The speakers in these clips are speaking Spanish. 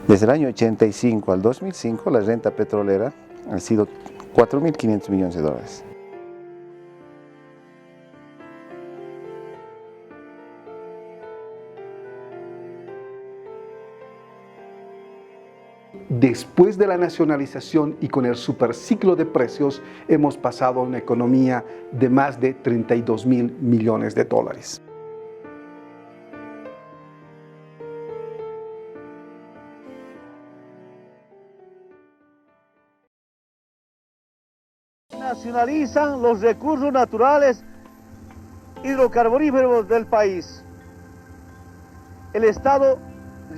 Desde el año 85 al 2005, la renta petrolera ha sido 4.500 millones de dólares. Después de la nacionalización y con el superciclo de precios, hemos pasado a una economía de más de 32.000 millones de dólares. Nacionalizan los recursos naturales hidrocarburíferos del país. El Estado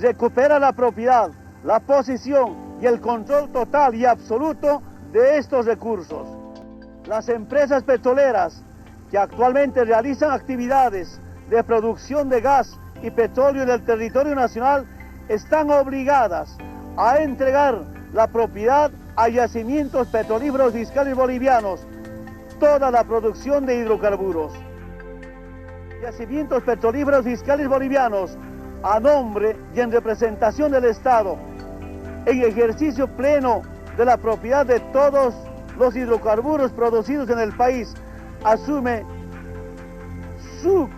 recupera la propiedad, la posesión y el control total y absoluto de estos recursos. Las empresas petroleras que actualmente realizan actividades de producción de gas y petróleo en el territorio nacional están obligadas a entregar la propiedad a yacimientos petrolíferos fiscales bolivianos, toda la producción de hidrocarburos. Yacimientos petrolíferos fiscales bolivianos, a nombre y en representación del Estado, en ejercicio pleno de la propiedad de todos los hidrocarburos producidos en el país, asume su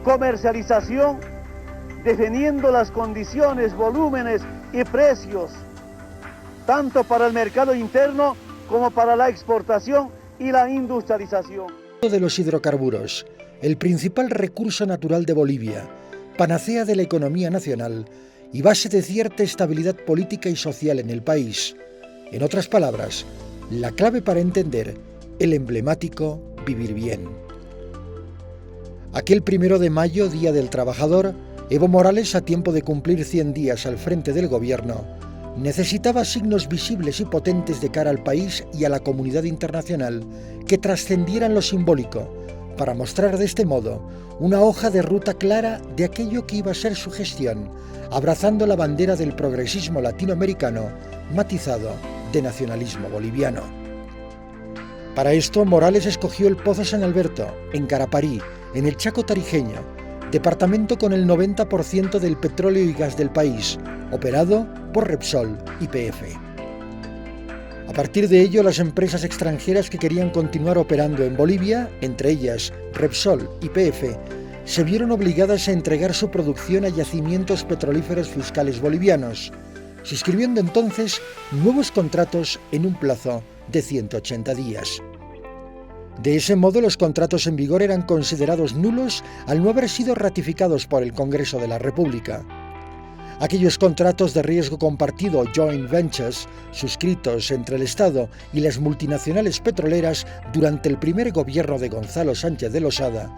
comercialización, definiendo las condiciones, volúmenes y precios, tanto para el mercado interno como para la exportación y la industrialización. De los hidrocarburos, el principal recurso natural de Bolivia, panacea de la economía nacional y base de cierta estabilidad política y social en el país. En otras palabras, la clave para entender el emblemático vivir bien. Aquel 1 de mayo, Día del Trabajador, Evo Morales, a tiempo de cumplir 100 días al frente del gobierno, necesitaba signos visibles y potentes de cara al país y a la comunidad internacional que trascendieran lo simbólico, para mostrar de este modo una hoja de ruta clara de aquello que iba a ser su gestión, abrazando la bandera del progresismo latinoamericano, matizado de nacionalismo boliviano. Para esto, Morales escogió el Pozo San Alberto, en Caraparí, en el Chaco tarijeño, departamento con el 90% del petróleo y gas del país, operado por Repsol YPF. A partir de ello, las empresas extranjeras que querían continuar operando en Bolivia, entre ellas Repsol YPF, se vieron obligadas a entregar su producción a yacimientos petrolíferos fiscales bolivianos, suscribiendo entonces nuevos contratos en un plazo de 180 días. De ese modo, los contratos en vigor eran considerados nulos al no haber sido ratificados por el Congreso de la República. Aquellos contratos de riesgo compartido, joint ventures, suscritos entre el Estado y las multinacionales petroleras durante el primer gobierno de Gonzalo Sánchez de Losada,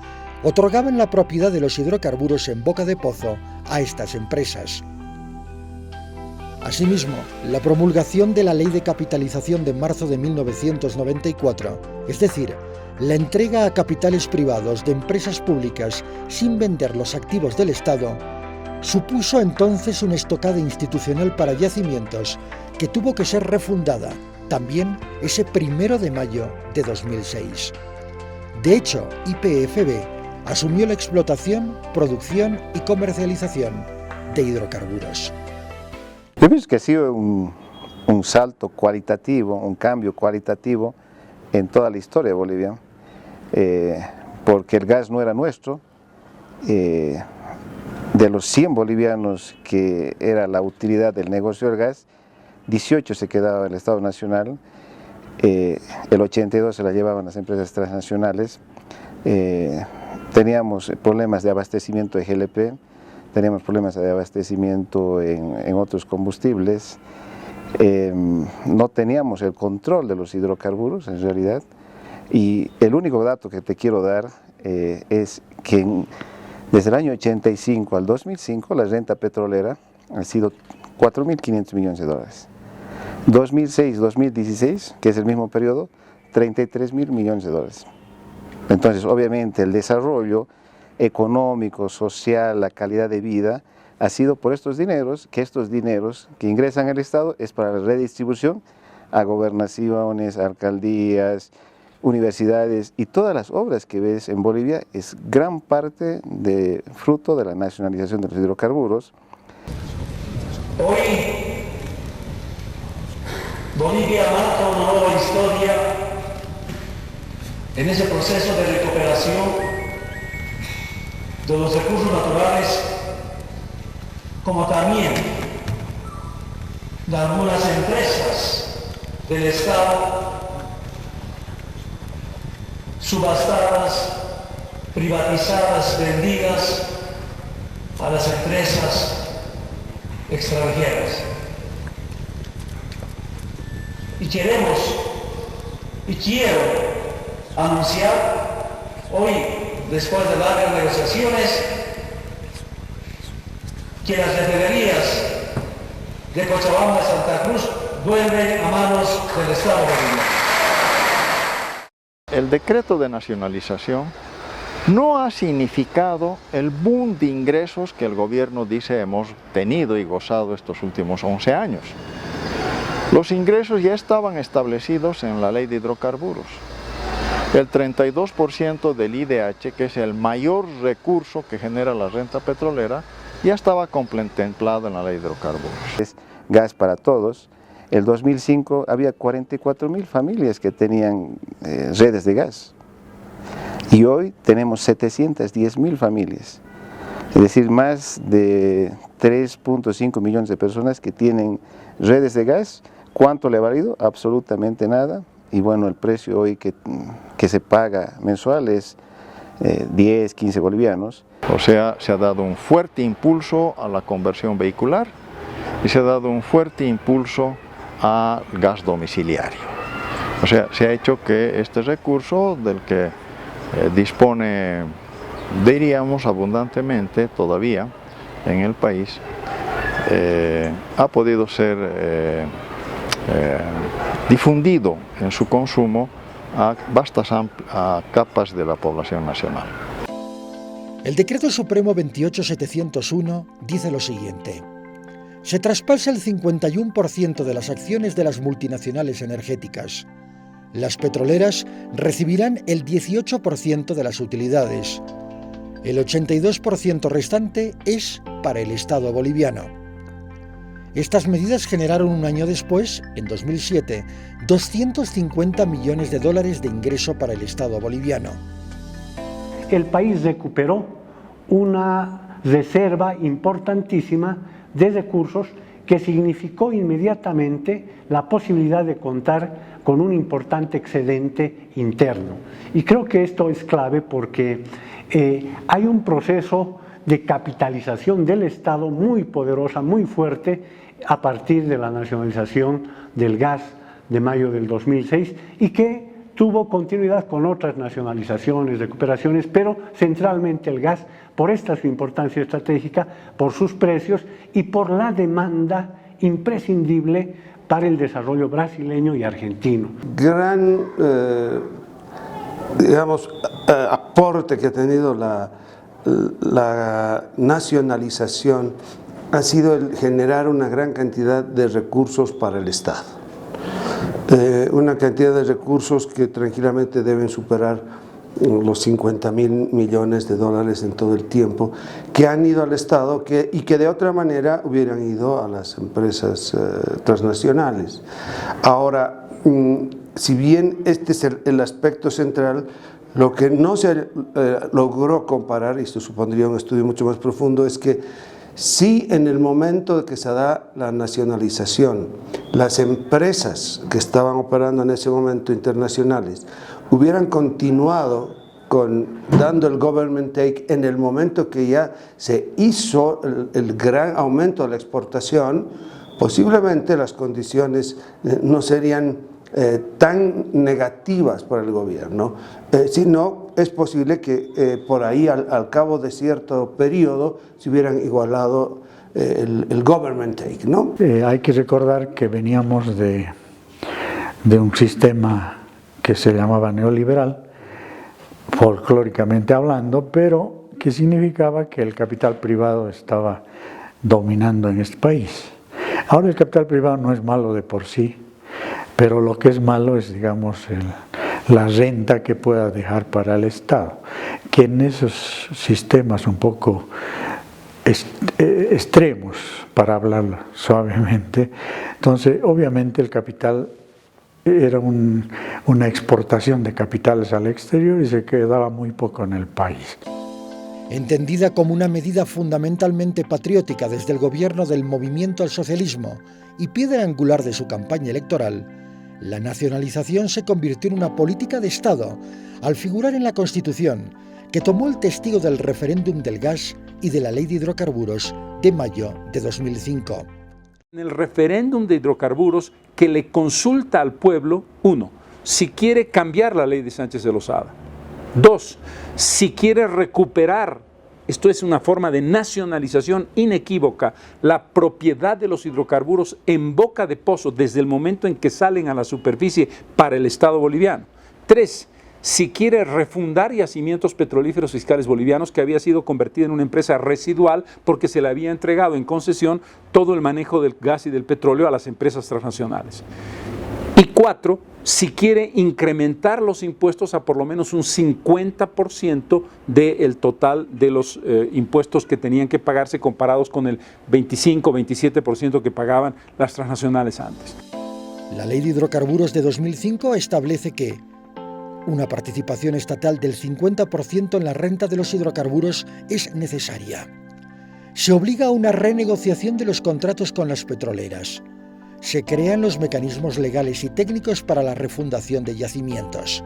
otorgaban la propiedad de los hidrocarburos en boca de pozo a estas empresas. Asimismo, la promulgación de la Ley de Capitalización de marzo de 1994, es decir, la entrega a capitales privados de empresas públicas sin vender los activos del Estado, supuso entonces una estocada institucional para yacimientos que tuvo que ser refundada también ese 1 de mayo de 2006. De hecho, YPFB asumió la explotación, producción y comercialización de hidrocarburos. Yo pienso que ha sido un salto cualitativo, un cambio cualitativo en toda la historia de Bolivia, porque el gas no era nuestro. De los 100 bolivianos que era la utilidad del negocio del gas, 18 se quedaba en el Estado Nacional, el 82 se la llevaban las empresas transnacionales. Teníamos problemas de abastecimiento de GLP, teníamos problemas de abastecimiento en otros combustibles, no teníamos el control de los hidrocarburos en realidad, y el único dato que te quiero dar es que desde el año 85 al 2005 la renta petrolera ha sido 4.500 millones de dólares. 2006-2016, que es el mismo periodo, 33.000 millones de dólares. Entonces, obviamente, el desarrollo económico, social, la calidad de vida, ha sido por estos dineros que ingresan al Estado es para la redistribución a gobernaciones, alcaldías, universidades, y todas las obras que ves en Bolivia es gran parte de fruto de la nacionalización de los hidrocarburos. Hoy Bolivia marca una nueva historia en ese proceso de recuperación de los recursos naturales, como también de algunas empresas del Estado subastadas, privatizadas, vendidas a las empresas extranjeras. Y quiero anunciar hoy, después de largas negociaciones, que las refinerías de Cochabamba y Santa Cruz vuelven a manos del Estado boliviano. El decreto de nacionalización no ha significado el boom de ingresos que el gobierno dice hemos tenido y gozado estos últimos 11 años. Los ingresos ya estaban establecidos en la ley de hidrocarburos. El 32% del IDH, que es el mayor recurso que genera la renta petrolera, ya estaba contemplado en la ley de hidrocarburos. Es gas para todos. En 2005 había 44.000 familias que tenían redes de gas. Y hoy tenemos 710.000 familias. Es decir, más de 3.5 millones de personas que tienen redes de gas. ¿Cuánto le ha valido? Absolutamente nada. Y bueno, el precio hoy que se paga mensual es 10, 15 bolivianos. O sea, se ha dado un fuerte impulso a la conversión vehicular y se ha dado un fuerte impulso al gas domiciliario. O sea, se ha hecho que este recurso del que dispone, diríamos, abundantemente todavía en el país, ha podido ser difundido en su consumo a vastas a capas de la población nacional. El Decreto Supremo 28701 dice lo siguiente: se traspasa el 51% de las acciones de las multinacionales energéticas. Las petroleras recibirán el 18% de las utilidades. El 82% restante es para el Estado boliviano. Estas medidas generaron un año después, en 2007, 250 millones de dólares de ingreso para el Estado boliviano. El país recuperó una reserva importantísima de recursos que significó inmediatamente la posibilidad de contar con un importante excedente interno. Y creo que esto es clave porque hay un proceso de capitalización del Estado muy poderosa, muy fuerte, a partir de la nacionalización del gas de mayo del 2006 y que tuvo continuidad con otras nacionalizaciones, recuperaciones, pero centralmente el gas, por esta su importancia estratégica, por sus precios y por la demanda imprescindible para el desarrollo brasileño y argentino. Gran, aporte que ha tenido la nacionalización ha sido el generar una gran cantidad de recursos para el Estado. Una cantidad de recursos que tranquilamente deben superar los 50.000 millones de dólares en todo el tiempo, que han ido al Estado y que de otra manera hubieran ido a las empresas transnacionales. Ahora, si bien este es el aspecto central, lo que no se logró comparar, y esto supondría un estudio mucho más profundo, es que si en el momento de que se da la nacionalización, las empresas que estaban operando en ese momento internacionales hubieran continuado dando el government take en el momento que ya se hizo el gran aumento de la exportación, posiblemente las condiciones no serían tan negativas para el gobierno, sino es posible que por ahí al cabo de cierto periodo se hubieran igualado el government take, ¿no? Hay que recordar que veníamos de un sistema que se llamaba neoliberal, folclóricamente hablando, pero que significaba que el capital privado estaba dominando en este país. Ahora el capital privado no es malo de por sí, pero lo que es malo es, digamos, la renta que pueda dejar para el Estado, que en esos sistemas un poco extremos, para hablar suavemente. Entonces, obviamente el capital era una exportación de capitales al exterior y se quedaba muy poco en el país. Entendida como una medida fundamentalmente patriótica desde el gobierno del Movimiento al Socialismo y piedra angular de su campaña electoral, la nacionalización se convirtió en una política de Estado al figurar en la Constitución, que tomó el testigo del referéndum del gas y de la Ley de Hidrocarburos de mayo de 2005. En el referéndum de hidrocarburos que le consulta al pueblo, 1, si quiere cambiar la ley de Sánchez de Lozada. 2, si quiere recuperar, esto es una forma de nacionalización inequívoca, la propiedad de los hidrocarburos en boca de pozo desde el momento en que salen a la superficie para el Estado boliviano. 3, si quiere refundar yacimientos petrolíferos fiscales bolivianos que había sido convertida en una empresa residual porque se le había entregado en concesión todo el manejo del gas y del petróleo a las empresas transnacionales. Y 4, si quiere incrementar los impuestos a por lo menos un 50% del total de los impuestos que tenían que pagarse comparados con el 25-27% que pagaban las transnacionales antes. La Ley de Hidrocarburos de 2005 establece que una participación estatal del 50% en la renta de los hidrocarburos es necesaria. Se obliga a una renegociación de los contratos con las petroleras. Se crean los mecanismos legales y técnicos para la refundación de yacimientos.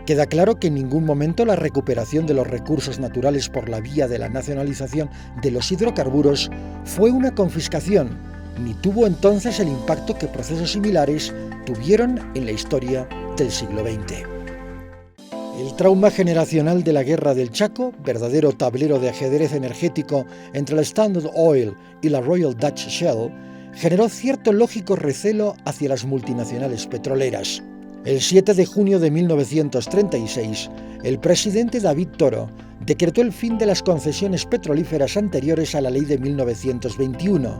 Queda claro que en ningún momento la recuperación de los recursos naturales por la vía de la nacionalización de los hidrocarburos fue una confiscación, ni tuvo entonces el impacto que procesos similares tuvieron en la historia del siglo XX. El trauma generacional de la Guerra del Chaco, verdadero tablero de ajedrez energético entre la Standard Oil y la Royal Dutch Shell, generó cierto lógico recelo hacia las multinacionales petroleras. El 7 de junio de 1936, el presidente David Toro decretó el fin de las concesiones petrolíferas anteriores a la ley de 1921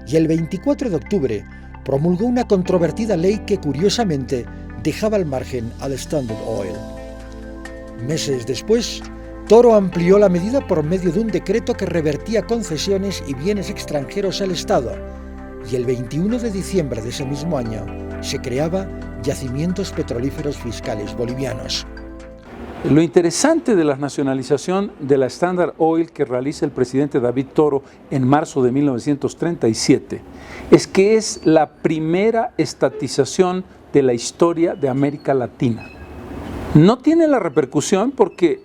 y el 24 de octubre promulgó una controvertida ley que curiosamente dejaba al margen al Standard Oil. Meses después, Toro amplió la medida por medio de un decreto que revertía concesiones y bienes extranjeros al Estado, y el 21 de diciembre de ese mismo año se creaba Yacimientos Petrolíferos Fiscales Bolivianos. Lo interesante de la nacionalización de la Standard Oil que realiza el presidente David Toro en marzo de 1937 es que es la primera estatización de la historia de América Latina. No tiene la repercusión porque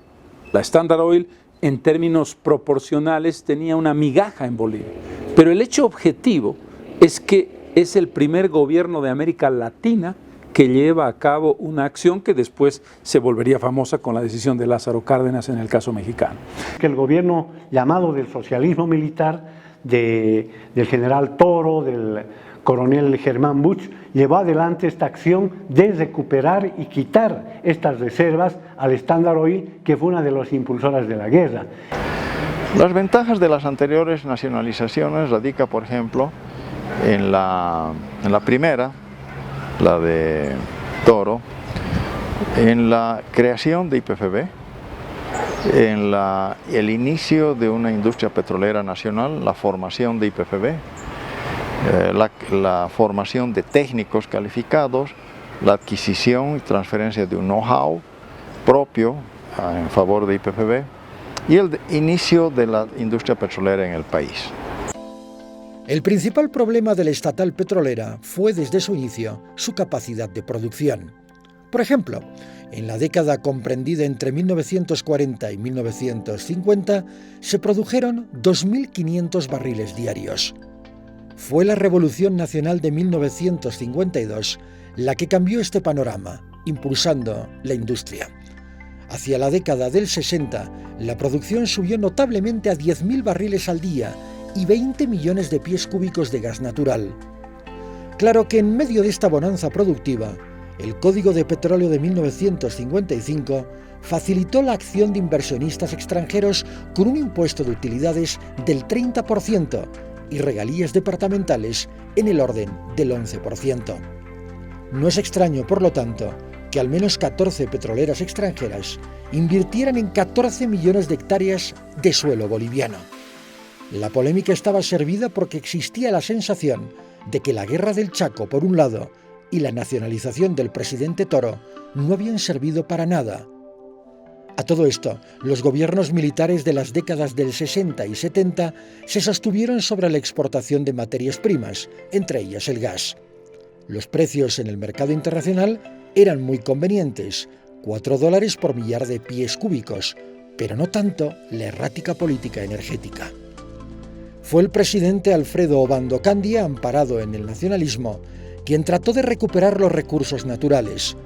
la Standard Oil en términos proporcionales tenía una migaja en Bolivia, pero el hecho objetivo es que es el primer gobierno de América Latina que lleva a cabo una acción que después se volvería famosa con la decisión de Lázaro Cárdenas en el caso mexicano. Que el gobierno llamado del socialismo militar del general Toro, del coronel Germán Buch, llevó adelante esta acción de recuperar y quitar estas reservas al Standard Oil, que fue una de las impulsoras de la guerra. Las ventajas de las anteriores nacionalizaciones radica, por ejemplo, en la primera, la de Toro, en la creación de YPFB, en el inicio de una industria petrolera nacional, la formación de YPFB, la formación de técnicos calificados, la adquisición y transferencia de un know-how propio en favor de YPFB y el inicio de la industria petrolera en el país. El principal problema de la estatal petrolera fue desde su inicio su capacidad de producción. Por ejemplo, en la década comprendida entre 1940 y 1950 se produjeron 2.500 barriles diarios. Fue la Revolución Nacional de 1952 la que cambió este panorama, impulsando la industria. Hacia la década del 60, la producción subió notablemente a 10.000 barriles al día y 20 millones de pies cúbicos de gas natural. Claro que en medio de esta bonanza productiva, el Código de Petróleo de 1955 facilitó la acción de inversionistas extranjeros con un impuesto de utilidades del 30% y regalías departamentales en el orden del 11%. No es extraño, por lo tanto, que al menos 14 petroleras extranjeras invirtieran en 14 millones de hectáreas de suelo boliviano. La polémica estaba servida porque existía la sensación de que la guerra del Chaco, por un lado, y la nacionalización del presidente Toro no habían servido para nada. A todo esto, los gobiernos militares de las décadas del 60 y 70 se sostuvieron sobre la exportación de materias primas, entre ellas el gas. Los precios en el mercado internacional eran muy convenientes, $4 por millar de pies cúbicos, pero no tanto la errática política energética. Fue el presidente Alfredo Obando Candia, amparado en el nacionalismo, quien trató de recuperar los recursos naturales.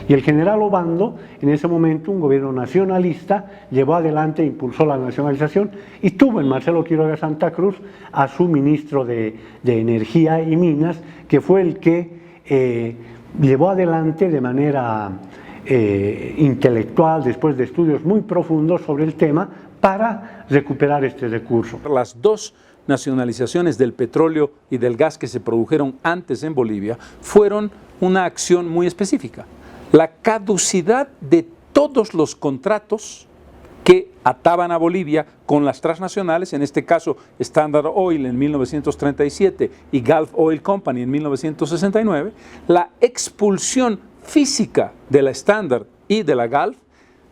Y el general Obando, en ese momento un gobierno nacionalista, llevó adelante e impulsó la nacionalización y tuvo en Marcelo Quiroga Santa Cruz a su ministro de Energía y Minas, que fue el que llevó adelante de manera intelectual, después de estudios muy profundos sobre el tema, para recuperar este recurso. Las dos nacionalizaciones del petróleo y del gas que se produjeron antes en Bolivia fueron una acción muy específica. La caducidad de todos los contratos que ataban a Bolivia con las transnacionales, en este caso Standard Oil en 1937 y Gulf Oil Company en 1969, la expulsión física de la Standard y de la Gulf,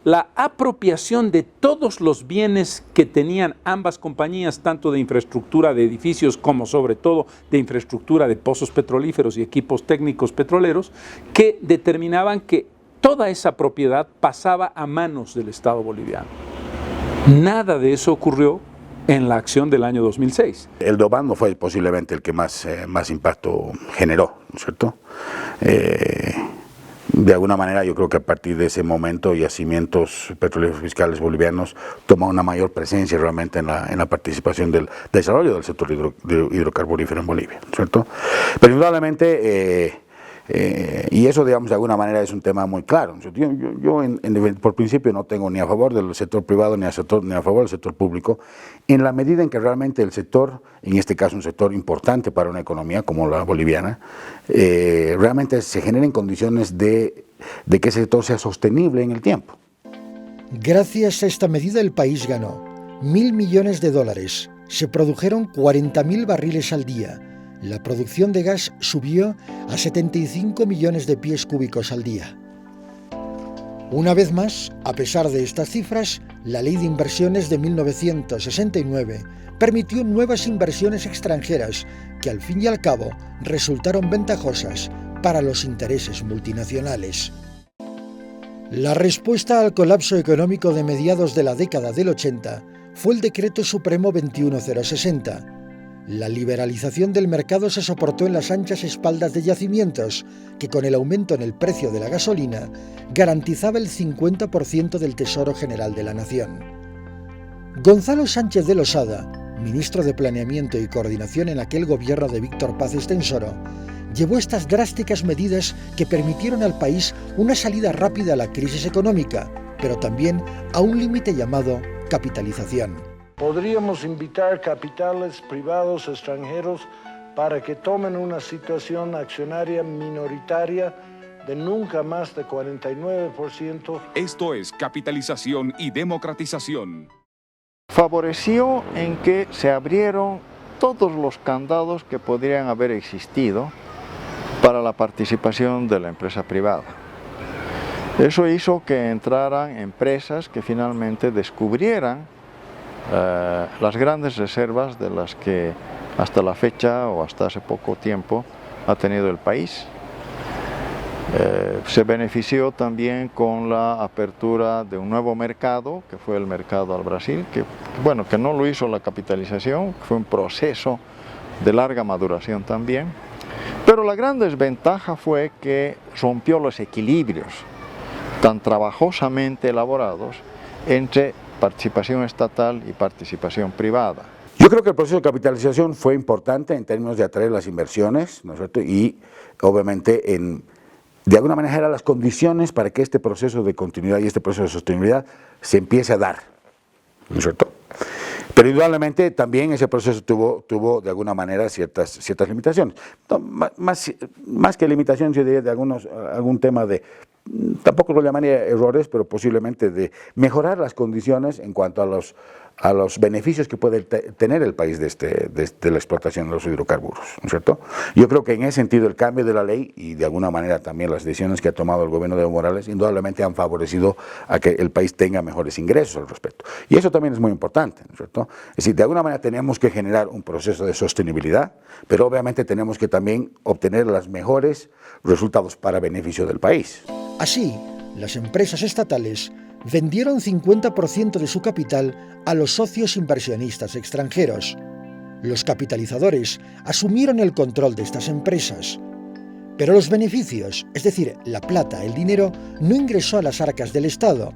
la apropiación de todos los bienes que tenían ambas compañías, tanto de infraestructura de edificios como sobre todo de infraestructura de pozos petrolíferos y equipos técnicos petroleros, que determinaban que toda esa propiedad pasaba a manos del Estado boliviano. Nada de eso ocurrió en la acción del año 2006. El de Obando fue posiblemente el que más impacto generó, ¿no es cierto? De alguna manera yo creo que a partir de ese momento yacimientos petroleros fiscales bolivianos toman una mayor presencia realmente en la participación del desarrollo del sector hidrocarburífero en Bolivia, ¿cierto? Pero indudablemente, y eso digamos de alguna manera es un tema muy claro. Yo por principio no tengo ni a favor del sector privado ni a favor del sector público, en la medida en que realmente el sector, en este caso un sector importante para una economía como la boliviana, realmente se generen condiciones de que ese sector sea sostenible en el tiempo. Gracias a esta medida el país ganó $1.000 millones. Se produjeron 40.000 barriles al día. La producción de gas subió a 75 millones de pies cúbicos al día. Una vez más, a pesar de estas cifras, la Ley de Inversiones de 1969 permitió nuevas inversiones extranjeras que al fin y al cabo resultaron ventajosas para los intereses multinacionales. La respuesta al colapso económico de mediados de la década del 80 fue el Decreto Supremo 21060. La liberalización del mercado se soportó en las anchas espaldas de yacimientos, que con el aumento en el precio de la gasolina garantizaba el 50% del Tesoro General de la Nación. Gonzalo Sánchez de Losada, ministro de Planeamiento y Coordinación en aquel gobierno de Víctor Paz Estenssoro, llevó estas drásticas medidas que permitieron al país una salida rápida a la crisis económica, pero también a un límite llamado capitalización. Podríamos invitar capitales privados extranjeros para que tomen una situación accionaria minoritaria de nunca más de 49%. Esto es capitalización y democratización. Favoreció en que se abrieron todos los candados que podrían haber existido para la participación de la empresa privada. Eso hizo que entraran empresas que finalmente descubrieran las grandes reservas de las que hasta la fecha o hasta hace poco tiempo ha tenido el país. Se benefició también con la apertura de un nuevo mercado, que fue el mercado al Brasil, que no lo hizo la capitalización, fue un proceso de larga maduración también. Pero la gran desventaja fue que rompió los equilibrios tan trabajosamente elaborados entre participación estatal y participación privada. Yo creo que el proceso de capitalización fue importante en términos de atraer las inversiones, ¿no es cierto? Y obviamente de alguna manera eran las condiciones para que este proceso de continuidad y este proceso de sostenibilidad se empiece a dar, ¿no es cierto? Pero indudablemente también ese proceso tuvo de alguna manera ciertas limitaciones. Más que limitaciones, yo diría de algún tema de tampoco lo llamaría errores, pero posiblemente de mejorar las condiciones en cuanto a los beneficios que puede tener el país de la explotación de los hidrocarburos, ¿no es cierto? Yo creo que en ese sentido el cambio de la ley y de alguna manera también las decisiones que ha tomado el gobierno de Evo Morales indudablemente han favorecido a que el país tenga mejores ingresos al respecto. Y eso también es muy importante, ¿no es cierto? Es decir, de alguna manera tenemos que generar un proceso de sostenibilidad, pero obviamente tenemos que también obtener los mejores resultados para beneficio del país. Así, las empresas estatales vendieron 50% de su capital a los socios inversionistas extranjeros. Los capitalizadores asumieron el control de estas empresas. Pero los beneficios, es decir, la plata, el dinero, no ingresó a las arcas del Estado,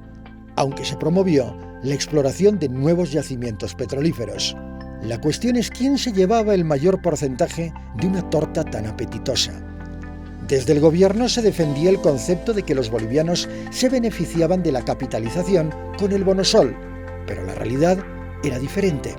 aunque se promovió la exploración de nuevos yacimientos petrolíferos. La cuestión es quién se llevaba el mayor porcentaje de una torta tan apetitosa. Desde el gobierno se defendía el concepto de que los bolivianos se beneficiaban de la capitalización con el bonosol, pero la realidad era diferente.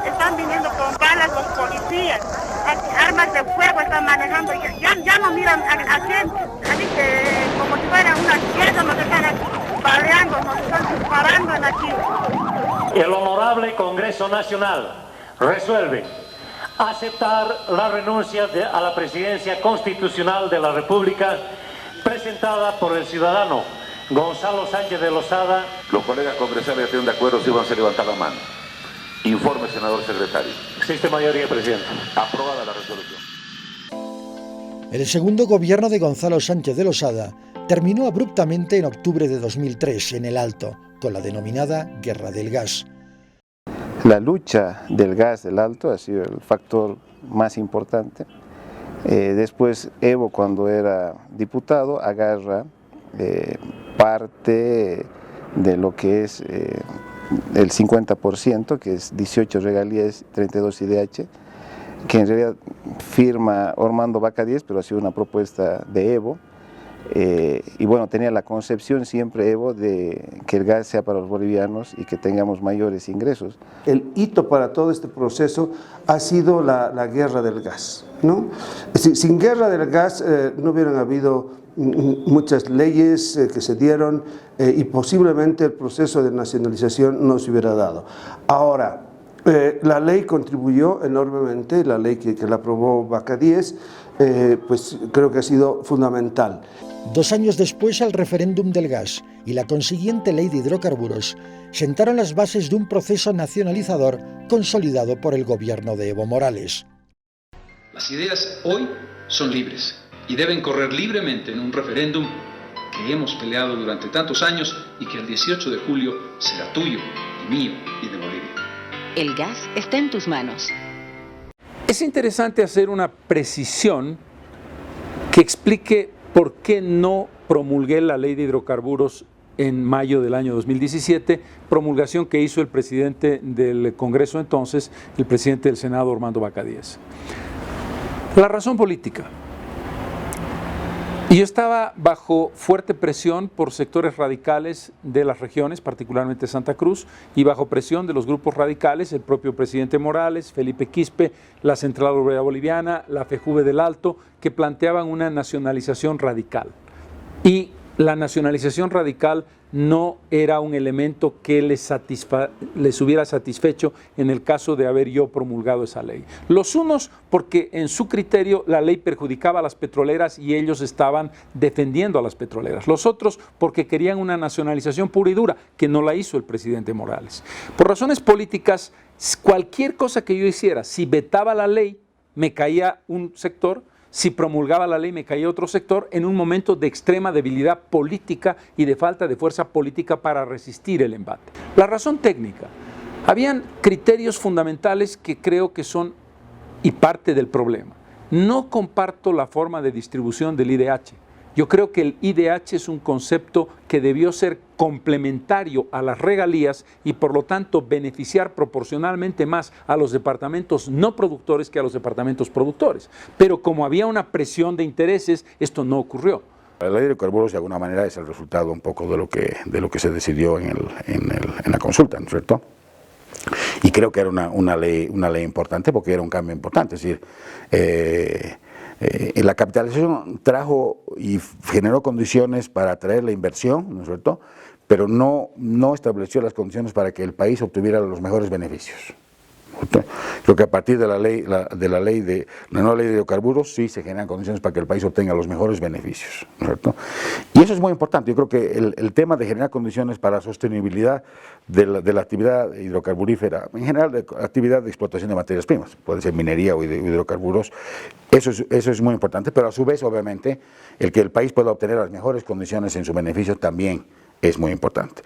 Están viniendo con balas los policías, armas de fuego están manejando, ya no miran a quién, así que como si fuera una guerra nos están baleando, nos están disparando aquí. El Honorable Congreso Nacional resuelve aceptar la renuncia a la presidencia constitucional de la República presentada por el ciudadano Gonzalo Sánchez de Lozada. Los colegas congresales estén de acuerdo si van a levantar la mano. Informe, senador secretario. Existe mayoría, presidente. Aprobada la resolución. El segundo gobierno de Gonzalo Sánchez de Lozada terminó abruptamente en octubre de 2003 en el Alto, con la denominada Guerra del Gas. La lucha del gas del Alto ha sido el factor más importante. Después Evo, cuando era diputado, agarra parte de lo que es el 50%, que es 18 regalías, 32 IDH, que en realidad firma Ormando Vaca 10, pero ha sido una propuesta de Evo. Y bueno, tenía la concepción siempre Evo de que el gas sea para los bolivianos y que tengamos mayores ingresos. El hito para todo este proceso ha sido la guerra del gas, ¿no? Sin guerra del gas no hubieran habido muchas leyes que se dieron y posiblemente el proceso de nacionalización no se hubiera dado. Ahora, la ley contribuyó enormemente, la ley que la aprobó Vaca 10, pues creo que ha sido fundamental. 2 años después, el referéndum del gas y la consiguiente ley de hidrocarburos sentaron las bases de un proceso nacionalizador consolidado por el gobierno de Evo Morales. Las ideas hoy son libres y deben correr libremente en un referéndum que hemos peleado durante tantos años y que el 18 de julio será tuyo y mío y de Bolivia. El gas está en tus manos. Es interesante hacer una precisión que explique por qué no promulgué la ley de hidrocarburos en mayo del año 2017, promulgación que hizo el presidente del Congreso entonces, el presidente del Senado, Ormando Vaca 10. La razón política. Y yo estaba bajo fuerte presión por sectores radicales de las regiones, particularmente Santa Cruz, y bajo presión de los grupos radicales, el propio presidente Morales, Felipe Quispe, la Central Obrera Boliviana, la FEJUVE del Alto, que planteaban una nacionalización radical. Y la nacionalización radical no era un elemento que les hubiera satisfecho en el caso de haber yo promulgado esa ley. Los unos porque en su criterio la ley perjudicaba a las petroleras y ellos estaban defendiendo a las petroleras. Los otros porque querían una nacionalización pura y dura, que no la hizo el presidente Morales. Por razones políticas, cualquier cosa que yo hiciera, si vetaba la ley, me caía un sector. Si promulgaba la ley me caía otro sector en un momento de extrema debilidad política y de falta de fuerza política para resistir el embate. La razón técnica. Habían criterios fundamentales que creo que son y parte del problema. No comparto la forma de distribución del IDH. Yo creo que el IDH es un concepto que debió ser complementario a las regalías y por lo tanto beneficiar proporcionalmente más a los departamentos no productores que a los departamentos productores. Pero como había una presión de intereses, esto no ocurrió. La ley de hidrocarburos de alguna manera es el resultado un poco de lo que se decidió en la consulta, ¿no es cierto? Y creo que era una ley importante porque era un cambio importante. Es decir, la capitalización trajo y generó condiciones para atraer la inversión, ¿no es cierto?, pero no estableció las condiciones para que el país obtuviera los mejores beneficios. Creo que a partir de la nueva ley de hidrocarburos sí se generan condiciones para que el país obtenga los mejores beneficios, ¿no es cierto? Y eso es muy importante. Yo creo que el tema de generar condiciones para la sostenibilidad de la actividad hidrocarburífera, en general de actividad de explotación de materias primas, puede ser minería o hidrocarburos, eso es muy importante, pero a su vez, obviamente, el que el país pueda obtener las mejores condiciones en su beneficio también es muy importante.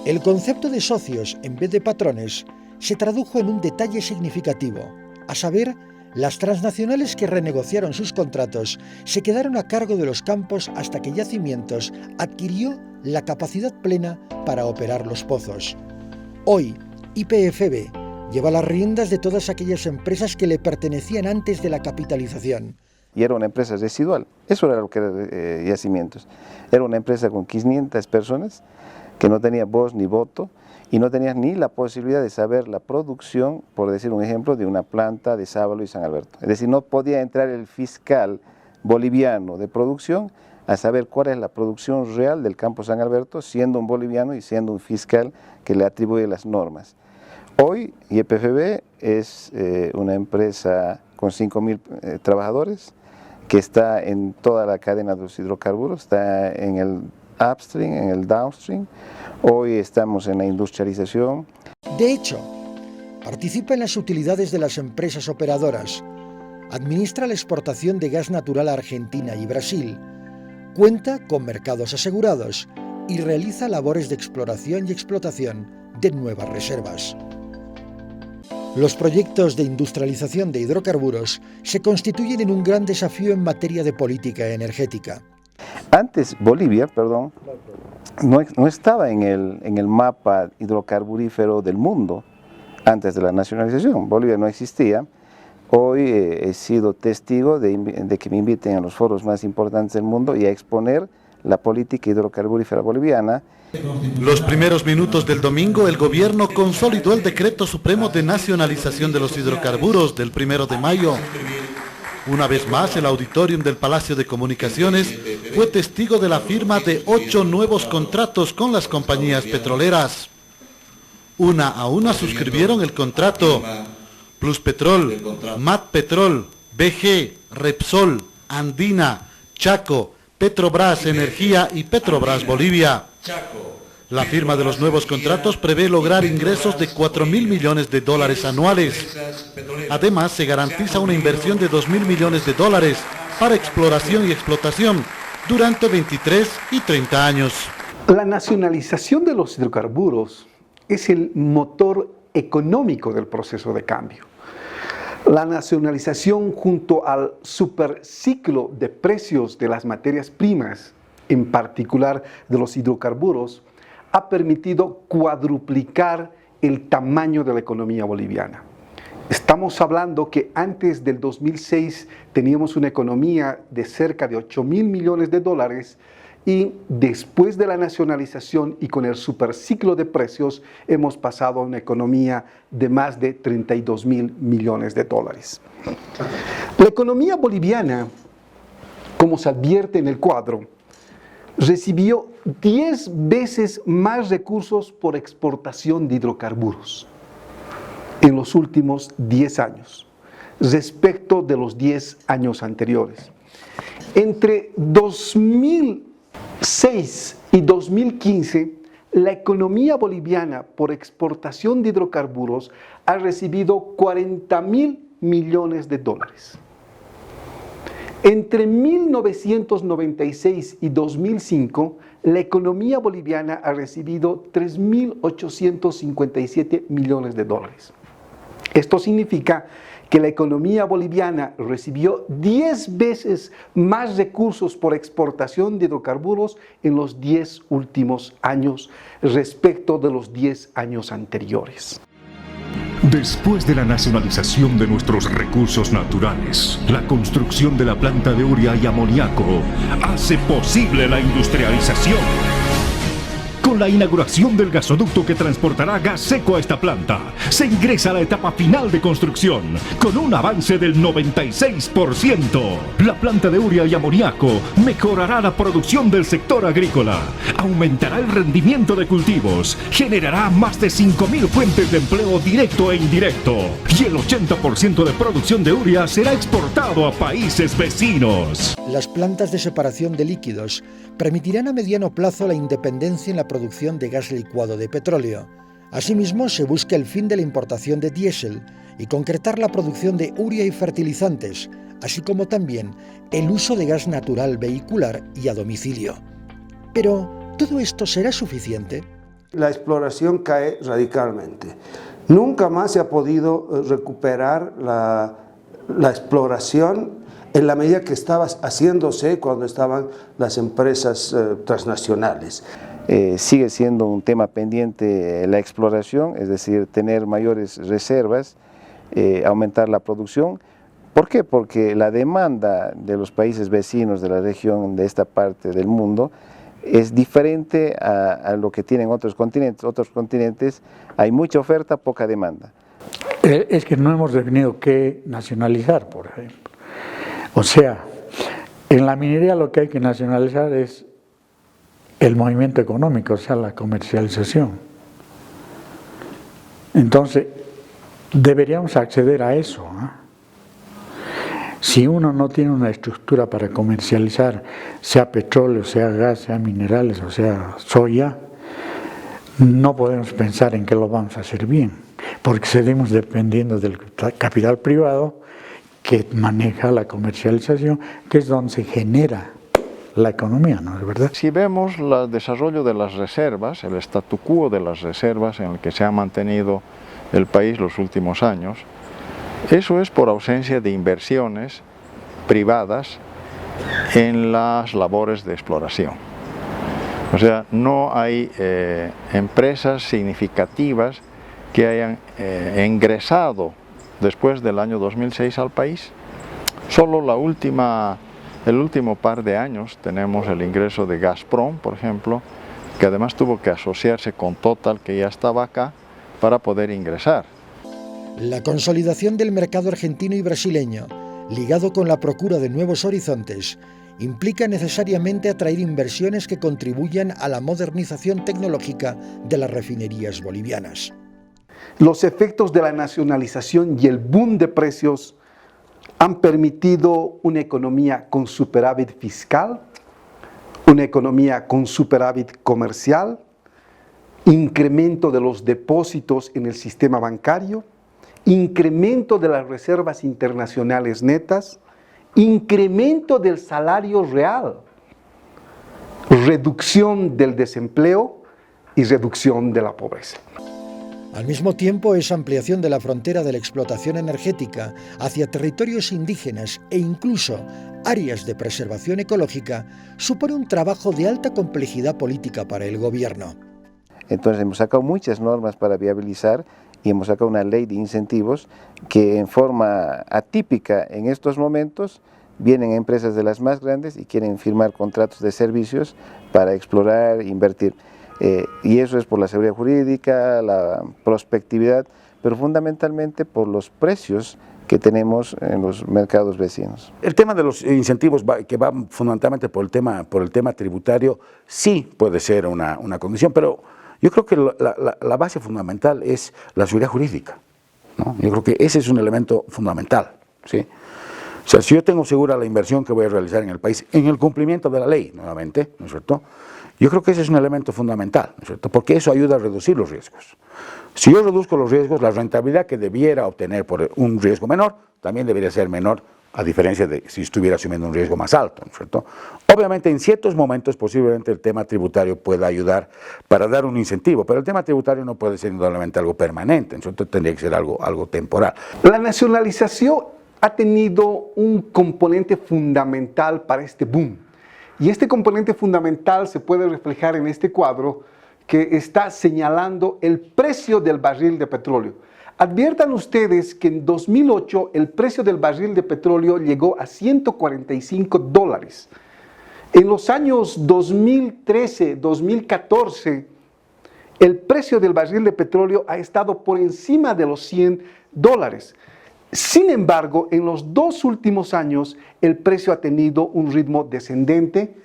El concepto de socios en vez de patrones se tradujo en un detalle significativo, a saber, las transnacionales que renegociaron sus contratos se quedaron a cargo de los campos hasta que Yacimientos adquirió la capacidad plena para operar los pozos. Hoy, YPFB lleva las riendas de todas aquellas empresas que le pertenecían antes de la capitalización. Y era una empresa residual, eso era lo que era Yacimientos. Era una empresa con 500 personas que no tenía voz ni voto, y no tenías ni la posibilidad de saber la producción, por decir un ejemplo, de una planta de Sábalo y San Alberto. Es decir, no podía entrar el fiscal boliviano de producción a saber cuál es la producción real del campo San Alberto, siendo un boliviano y siendo un fiscal que le atribuye las normas. Hoy, YPFB es una empresa con 5.000 trabajadores, que está en toda la cadena de los hidrocarburos, está en el upstream, en el downstream. Hoy estamos en la industrialización. De hecho, participa en las utilidades de las empresas operadoras, administra la exportación de gas natural a Argentina y Brasil, cuenta con mercados asegurados y realiza labores de exploración y explotación de nuevas reservas. Los proyectos de industrialización de hidrocarburos se constituyen en un gran desafío en materia de política energética. Antes Bolivia, no estaba en el mapa hidrocarburífero del mundo antes de la nacionalización. Bolivia no existía. Hoy he sido testigo de que me inviten a los foros más importantes del mundo y a exponer la política hidrocarburífera boliviana. Los primeros minutos del domingo, el gobierno consolidó el decreto supremo de nacionalización de los hidrocarburos del 1 de mayo. Una vez más, el auditorium del Palacio de Comunicaciones fue testigo de la firma de 8 nuevos contratos con las compañías petroleras. Una a una suscribieron el contrato Pluspetrol, Matpetrol, BG, Repsol, Andina, Chaco, Petrobras Energía y Petrobras Bolivia. La firma de los nuevos contratos prevé lograr ingresos de $4.000 millones anuales. Además, se garantiza una inversión de $2.000 millones para exploración y explotación durante 23 y 30 años. La nacionalización de los hidrocarburos es el motor económico del proceso de cambio. La nacionalización junto al superciclo de precios de las materias primas, en particular de los hidrocarburos, ha permitido cuadruplicar el tamaño de la economía boliviana. Estamos hablando que antes del 2006 teníamos una economía de cerca de $8.000 millones y después de la nacionalización y con el superciclo de precios hemos pasado a una economía de más de $32.000 millones. La economía boliviana, como se advierte en el cuadro, recibió 10 veces más recursos por exportación de hidrocarburos en los últimos 10 años, respecto de los 10 años anteriores. Entre 2006 y 2015, la economía boliviana por exportación de hidrocarburos ha recibido $40.000 millones. Entre 1996 y 2005, la economía boliviana ha recibido $3.857 millones. Esto significa que la economía boliviana recibió 10 veces más recursos por exportación de hidrocarburos en los 10 últimos años respecto de los 10 años anteriores. Después de la nacionalización de nuestros recursos naturales, la construcción de la planta de urea y amoníaco hace posible la industrialización. Con la inauguración del gasoducto que transportará gas seco a esta planta, se ingresa a la etapa final de construcción, con un avance del 96%. La planta de urea y amoníaco mejorará la producción del sector agrícola, aumentará el rendimiento de cultivos, generará más de 5.000 fuentes de empleo directo e indirecto, y el 80% de producción de urea será exportado a países vecinos. Las plantas de separación de líquidos permitirán a mediano plazo la independencia en la producción de gas licuado de petróleo. Asimismo, se busca el fin de la importación de diésel y concretar la producción de urea y fertilizantes, así como también el uso de gas natural vehicular y a domicilio. Pero, ¿todo esto será suficiente? La exploración cae radicalmente. Nunca más se ha podido recuperar la exploración en la medida que estaba haciéndose cuando estaban las empresas transnacionales. Sigue siendo un tema pendiente la exploración, es decir, tener mayores reservas, aumentar la producción. ¿Por qué? Porque la demanda de los países vecinos de la región, de esta parte del mundo, es diferente a lo que tienen otros continentes. Otros continentes hay mucha oferta, poca demanda. Es que no hemos definido qué nacionalizar, por ejemplo. O sea, en la minería lo que hay que nacionalizar es el movimiento económico, o sea, la comercialización. Entonces, deberíamos acceder a eso, ¿eh? Si uno no tiene una estructura para comercializar, sea petróleo, sea gas, sea minerales, o sea soya, no podemos pensar en que lo vamos a hacer bien, porque seguimos dependiendo del capital privado que maneja la comercialización, que es donde se genera la economía, ¿no es verdad? Si vemos el desarrollo de las reservas, el statu quo de las reservas en el que se ha mantenido el país los últimos años, eso es por ausencia de inversiones privadas en las labores de exploración. O sea, no hay empresas significativas que hayan ingresado después del año 2006 al país. Solo el último par de años tenemos el ingreso de Gazprom, por ejemplo, que además tuvo que asociarse con Total, que ya estaba acá, para poder ingresar. La consolidación del mercado argentino y brasileño, ligado con la procura de nuevos horizontes, implica necesariamente atraer inversiones que contribuyan a la modernización tecnológica de las refinerías bolivianas. Los efectos de la nacionalización y el boom de precios han permitido una economía con superávit fiscal, una economía con superávit comercial, incremento de los depósitos en el sistema bancario, incremento de las reservas internacionales netas, incremento del salario real, reducción del desempleo y reducción de la pobreza. Al mismo tiempo, esa ampliación de la frontera de la explotación energética hacia territorios indígenas e incluso áreas de preservación ecológica supone un trabajo de alta complejidad política para el gobierno. Entonces hemos sacado muchas normas para viabilizar y hemos sacado una ley de incentivos que en forma atípica en estos momentos vienen empresas de las más grandes y quieren firmar contratos de servicios para explorar e invertir. Y eso es por la seguridad jurídica, la prospectividad, pero fundamentalmente por los precios que tenemos en los mercados vecinos. El tema de los incentivos que va fundamentalmente por el tema tributario sí puede ser una condición, pero yo creo que la base fundamental es la seguridad jurídica, ¿no? Yo creo que ese es un elemento fundamental, ¿sí? O sea, si yo tengo segura la inversión que voy a realizar en el país, en el cumplimiento de la ley, nuevamente, ¿no es cierto? Yo creo que ese es un elemento fundamental, ¿no es cierto? Porque eso ayuda a reducir los riesgos. Si yo reduzco los riesgos, la rentabilidad que debiera obtener por un riesgo menor, también debería ser menor, a diferencia de si estuviera asumiendo un riesgo más alto, ¿no es cierto? Obviamente, en ciertos momentos, posiblemente el tema tributario pueda ayudar para dar un incentivo, pero el tema tributario no puede ser indudablemente algo permanente, ¿no es cierto? Tendría que ser algo temporal. La nacionalización ha tenido un componente fundamental para este boom. Y este componente fundamental se puede reflejar en este cuadro que está señalando el precio del barril de petróleo. Adviertan ustedes que en 2008 el precio del barril de petróleo llegó a $145. En los años 2013, 2014, el precio del barril de petróleo ha estado por encima de los $100. Sin embargo, en los 2 últimos años, el precio ha tenido un ritmo descendente.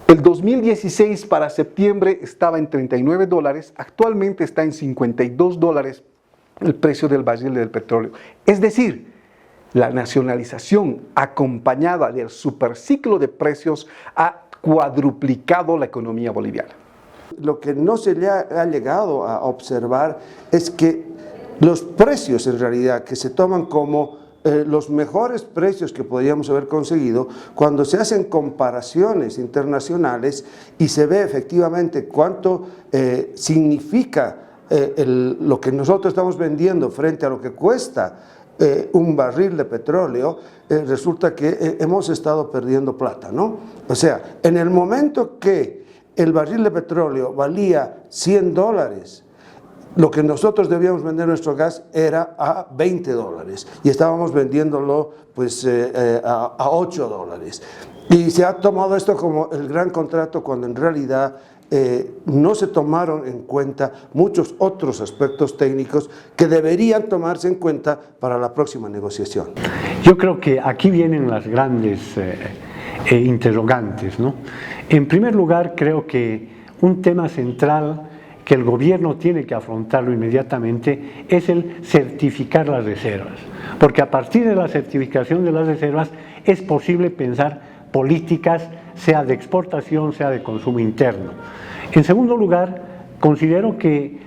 El 2016 para septiembre estaba en $39, actualmente está en $52 el precio del barril del petróleo. Es decir, la nacionalización acompañada del superciclo de precios ha cuadruplicado la economía boliviana. Lo que no se le ha llegado a observar es que los precios en realidad que se toman como los mejores precios que podríamos haber conseguido, cuando se hacen comparaciones internacionales y se ve efectivamente cuánto significa lo que nosotros estamos vendiendo frente a lo que cuesta un barril de petróleo, resulta que hemos estado perdiendo plata, ¿no? O sea, en el momento que el barril de petróleo valía $100, lo que nosotros debíamos vender nuestro gas era a $20 y estábamos vendiéndolo pues a $8. Y se ha tomado esto como el gran contrato cuando en realidad no se tomaron en cuenta muchos otros aspectos técnicos que deberían tomarse en cuenta para la próxima negociación. Yo creo que aquí vienen las grandes interrogantes, ¿no? En primer lugar, creo que un tema central que el gobierno tiene que afrontarlo inmediatamente es el certificar las reservas, porque a partir de la certificación de las reservas es posible pensar políticas, sea de exportación, sea de consumo interno. En segundo lugar, considero que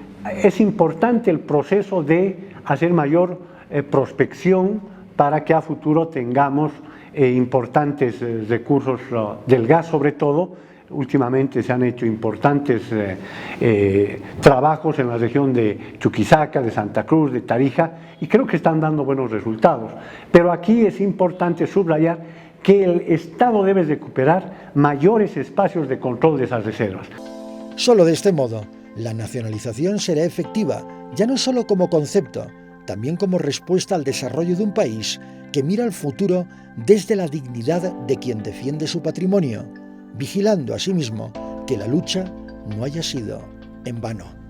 es importante el proceso de hacer mayor prospección para que a futuro tengamos importantes recursos del gas, sobre todo. Últimamente se han hecho importantes trabajos en la región de Chuquisaca, de Santa Cruz, de Tarija, y creo que están dando buenos resultados. Pero aquí es importante subrayar que el Estado debe recuperar mayores espacios de control de esas reservas. Solo de este modo, la nacionalización será efectiva, ya no solo como concepto, también como respuesta al desarrollo de un país que mira al futuro desde la dignidad de quien defiende su patrimonio, vigilando asimismo que la lucha no haya sido en vano.